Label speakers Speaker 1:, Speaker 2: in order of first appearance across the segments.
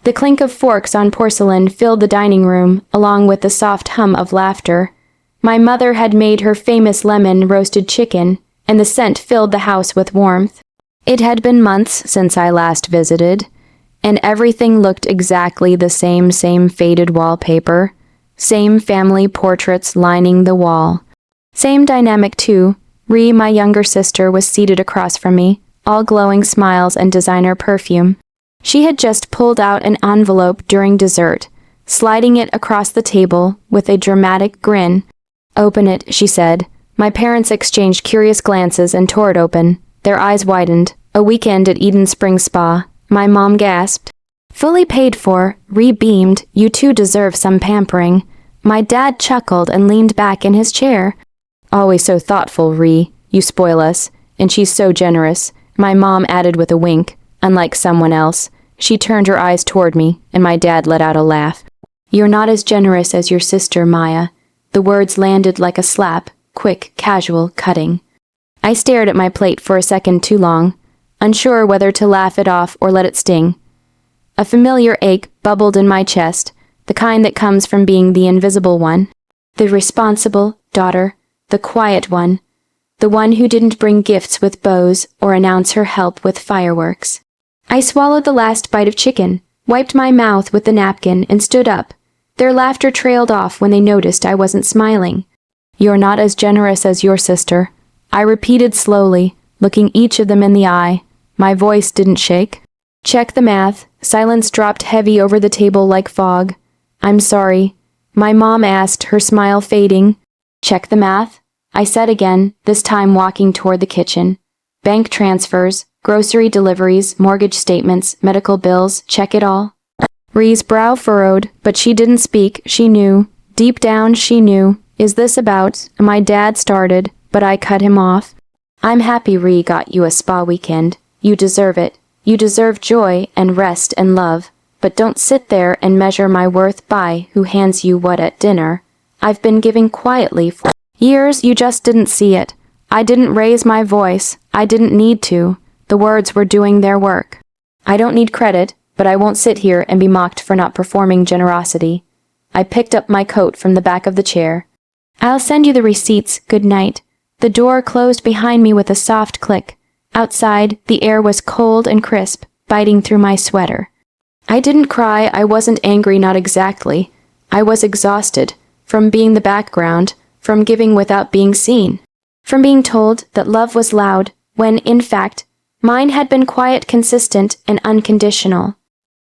Speaker 1: The clink of forks on porcelain filled the dining room, along with the soft hum of laughter. My mother had made her famous lemon roasted chicken, and the scent filled the house with warmth. It had been months since I last visited, and everything looked exactly the same faded wallpaper, same family portraits lining the wall. Same dynamic too. Ree, my younger sister, was seated across from me, all glowing smiles and designer perfume. She had just pulled out an envelope during dessert, sliding it across the table with a dramatic grin. "Open it," she said. My parents exchanged curious glances and tore it open. Their eyes widened. "A weekend at Eden Springs Spa," my mom gasped. "Fully paid for," Ree beamed. "You two deserve some pampering." My dad chuckled and leaned back in his chair. "Always so thoughtful, Ree. You spoil us. And she's so generous," my mom added with a wink. Unlike someone else, she turned her eyes toward me, and my dad let out a laugh. "You're not as generous as your sister, Maya." The words landed like a slap, quick, casual, cutting. I stared at my plate for a second too long, unsure whether to laugh it off or let it sting. A familiar ache bubbled in my chest, the kind that comes from being the invisible one, the responsible daughter, the quiet one, the one who didn't bring gifts with bows or announce her help with fireworks. I swallowed the last bite of chicken, wiped my mouth with the napkin, and stood up. Their laughter trailed off when they noticed I wasn't smiling. "You're not as generous as your sister," I repeated slowly, looking each of them in the eye. My voice didn't shake. "Check the math." Silence dropped heavy over the table like fog. "I'm sorry," my mom asked, her smile fading. "Check the math?" I said again, this time walking toward the kitchen. "Bank transfers, grocery deliveries, mortgage statements, medical bills, check it all." Ree's brow furrowed, but she didn't speak. She knew. Deep down, she knew. "Is this about—" my dad started, but I cut him off. "I'm happy Ree got you a spa weekend. You deserve it. You deserve joy and rest and love. But don't sit there and measure my worth by who hands you what at dinner. I've been giving quietly for years. You just didn't see it. I didn't raise my voice. I didn't need to. The words were doing their work. I don't need credit, but I won't sit here and be mocked for not performing generosity." I picked up my coat from the back of the chair. "I'll send you the receipts. Good night." The door closed behind me with a soft click. Outside, the air was cold and crisp, biting through my sweater. I didn't cry. I wasn't angry, not exactly. I was exhausted, from being the background, from giving without being seen, from being told that love was loud, when, in fact, mine had been quiet, consistent, and unconditional.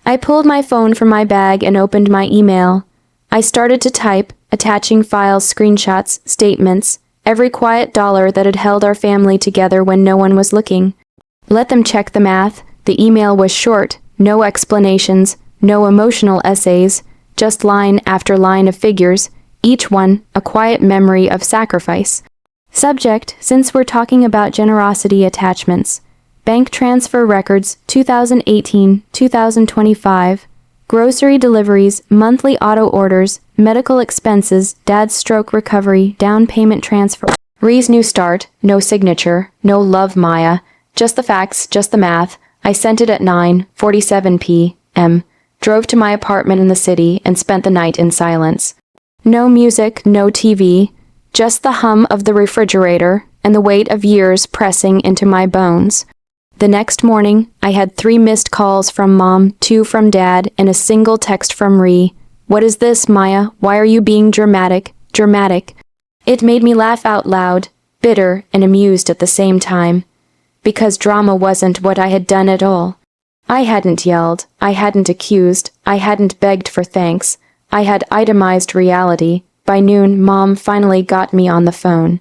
Speaker 1: I pulled my phone from my bag and opened my email. I started to type, attaching files, screenshots, statements, every quiet dollar that had held our family together when no one was looking. Let them check the math. The email was short, no explanations, no emotional essays, just line after line of figures, each one a quiet memory of sacrifice. Subject, since we're talking about generosity attachments. Bank transfer records 2018-2025. Grocery deliveries, monthly auto orders, medical expenses, dad's stroke recovery, down payment transfer. Ree's new start, no signature, no love Maya, just the facts, just the math. I sent it at 9:47 p.m., drove to my apartment in the city, and spent the night in silence. No music, no TV, just the hum of the refrigerator and the weight of years pressing into my bones. The next morning, I had 3 missed calls from Mom, 2 from Dad, and a single text from Ree. "What is this, Maya? Why are you being dramatic? Dramatic." It made me laugh out loud, bitter and amused at the same time. Because drama wasn't what I had done at all. I hadn't yelled, I hadn't accused, I hadn't begged for thanks. I had itemized reality. By noon, Mom finally got me on the phone.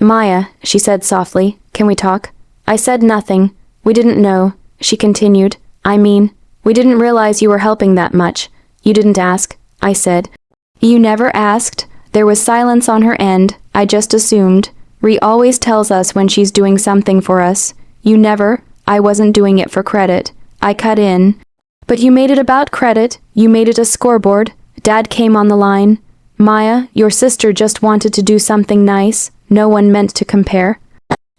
Speaker 1: "Maya," she said softly, "can we talk?" I said nothing. "We didn't know," she continued. "I mean, we didn't realize you were helping that much. You didn't ask," I said. "You never asked?" There was silence on her end. I just assumed. Ree always tells us when she's doing something for us. "You never?" I wasn't doing it for credit. I cut in. "But you made it about credit. You made it a scoreboard." Dad came on the line. "Maya, your sister just wanted to do something nice. No one meant to compare."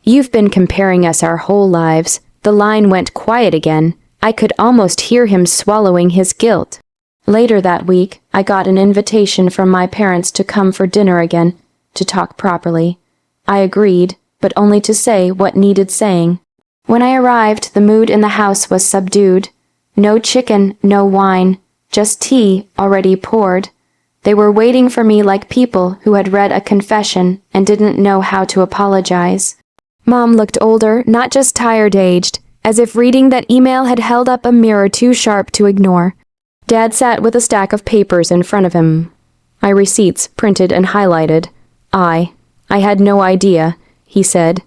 Speaker 1: "You've been comparing us our whole lives." The line went quiet again. I could almost hear him swallowing his guilt. Later that week, I got an invitation from my parents to come for dinner again, to talk properly. I agreed, but only to say what needed saying. When I arrived, the mood in the house was subdued. No chicken, no wine, just tea already poured. They were waiting for me like people who had read a confession and didn't know how to apologize. Mom looked older, not just tired-aged, as if reading that email had held up a mirror too sharp to ignore. Dad sat with a stack of papers in front of him. My receipts printed and highlighted. I had no idea, he said.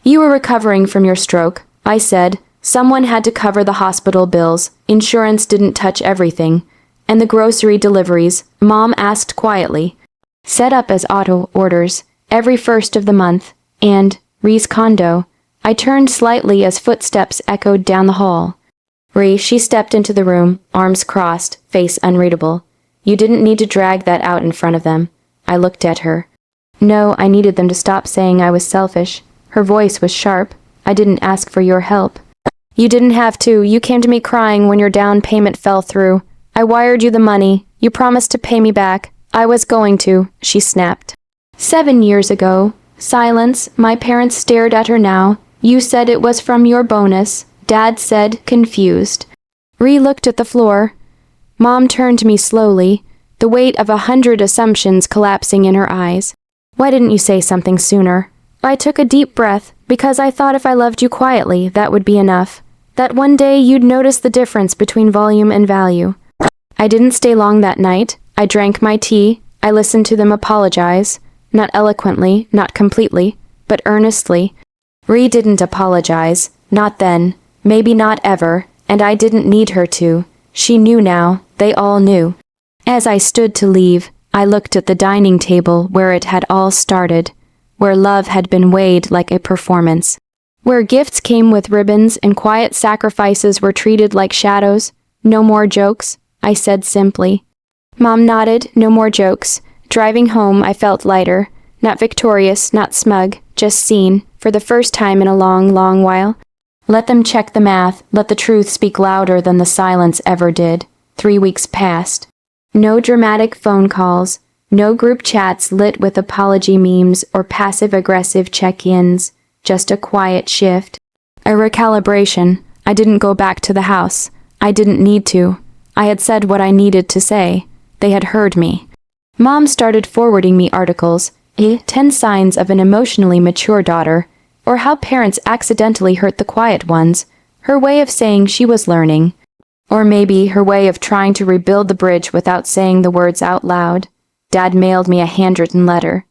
Speaker 1: You were recovering from your stroke, I said. Someone had to cover the hospital bills. Insurance didn't touch everything. And the grocery deliveries, Mom asked quietly. Set up as auto orders, every first of the month, and Ree's condo. I turned slightly as footsteps echoed down the hall. Ree, she stepped into the room, arms crossed, face unreadable. You didn't need to drag that out in front of them. I looked at her. No, I needed them to stop saying I was selfish. Her voice was sharp. I didn't ask for your help. You didn't have to. You came to me crying when your down payment fell through. I wired you the money. You promised to pay me back. I was going to, she snapped. 7 years ago. Silence. My parents stared at her now. You said it was from your bonus. Dad said, confused. Ree looked at the floor. Mom turned to me slowly, the weight of 100 assumptions collapsing in her eyes. Why didn't you say something sooner? I took a deep breath, because I thought if I loved you quietly, that would be enough. That one day you'd notice the difference between volume and value. I didn't stay long that night. I drank my tea. I listened to them apologize. Not eloquently, not completely, but earnestly. Ree didn't apologize. Not then. Maybe not ever, and I didn't need her to. She knew now. They all knew. As I stood to leave, I looked at the dining table where it had all started, where love had been weighed like a performance, where gifts came with ribbons and quiet sacrifices were treated like shadows. No more jokes, I said simply. Mom nodded, no more jokes. Driving home, I felt lighter, not victorious, not smug, just seen, for the first time in a long, long while. Let them check the math, let the truth speak louder than the silence ever did. 3 weeks passed. No dramatic phone calls, no group chats lit with apology memes or passive-aggressive check-ins, just a quiet shift. A recalibration. I didn't go back to the house. I didn't need to. I had said what I needed to say. They had heard me. Mom started forwarding me articles, 10 signs of an emotionally mature daughter, or how parents accidentally hurt the quiet ones, her way of saying she was learning. Or maybe her way of trying to rebuild the bridge without saying the words out loud. Dad mailed me a handwritten letter.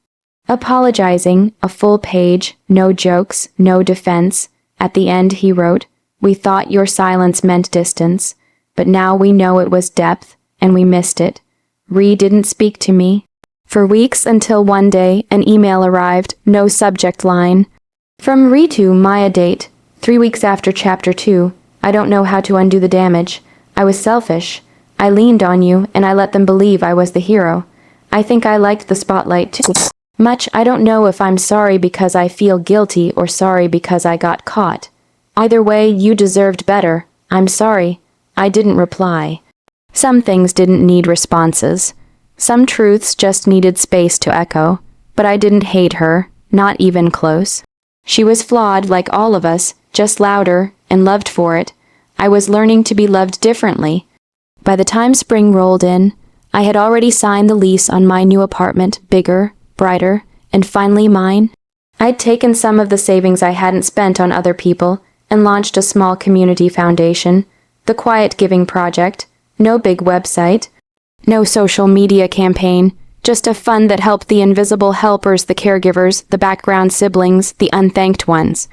Speaker 1: Apologizing, a full page, no jokes, no defense. At the end he wrote, "We thought your silence meant distance, but now we know it was depth, and we missed it. Ree didn't speak to me." For weeks until one day an email arrived, no subject line. From Ritu, Maya date, 3 weeks after Chapter 2, I don't know how to undo the damage. I was selfish. I leaned on you, and I let them believe I was the hero. I think I liked the spotlight too much. I don't know if I'm sorry because I feel guilty or sorry because I got caught. Either way, you deserved better. I'm sorry. I didn't reply. Some things didn't need responses. Some truths just needed space to echo. But I didn't hate her, not even close. She was flawed like all of us, just louder, and loved for it. I was learning to be loved differently. By the time spring rolled in, I had already signed the lease on my new apartment, bigger, brighter, and finally mine. I'd taken some of the savings I hadn't spent on other people and launched a small community foundation, the Quiet Giving Project. No big website, no social media campaign, just a fund that helped the invisible helpers, the caregivers, the background siblings, the unthanked ones.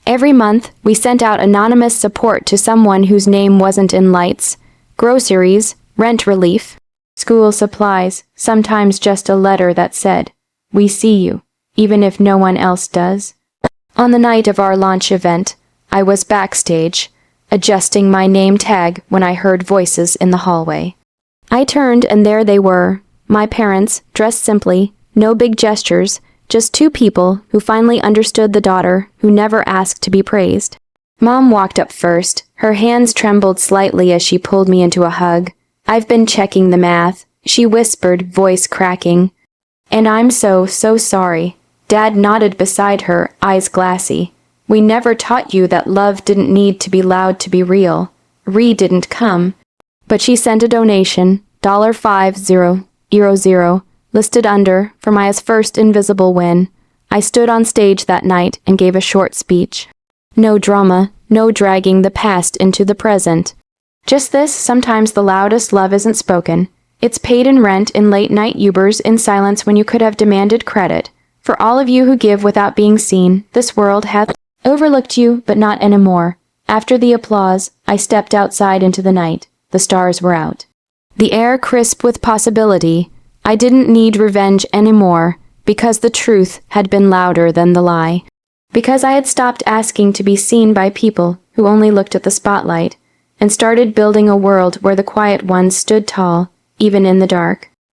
Speaker 1: Every month, we sent out anonymous support to someone whose name wasn't in lights, groceries, rent relief, school supplies, sometimes just a letter that said, "We see you, even if no one else does." On the night of our launch event, I was backstage, adjusting my name tag when I heard voices in the hallway. I turned and there they were, my parents, dressed simply, no big gestures, just two people who finally understood the daughter who never asked to be praised. Mom walked up first. Her hands trembled slightly as she pulled me into a hug. "I've been checking the math," she whispered, voice cracking. "And I'm so sorry." Dad nodded beside her, eyes glassy. "We never taught you that love didn't need to be loud to be real. Ree didn't come. But she sent a donation, $5000, listed under, for Maya's first invisible win. I stood on stage that night and gave a short speech. No drama, no dragging the past into the present. Just this: sometimes the loudest love isn't spoken. It's paid in rent, in late-night Ubers, in silence when you could have demanded credit. For all of you who give without being seen, this world hath overlooked you, but not anymore." After the applause, I stepped outside into the night. The stars were out. The air crisp with possibility. I didn't need revenge anymore, because the truth had been louder than the lie. Because I had stopped asking to be seen by people who only looked at the spotlight, and started building a world where the quiet ones stood tall, even in the dark.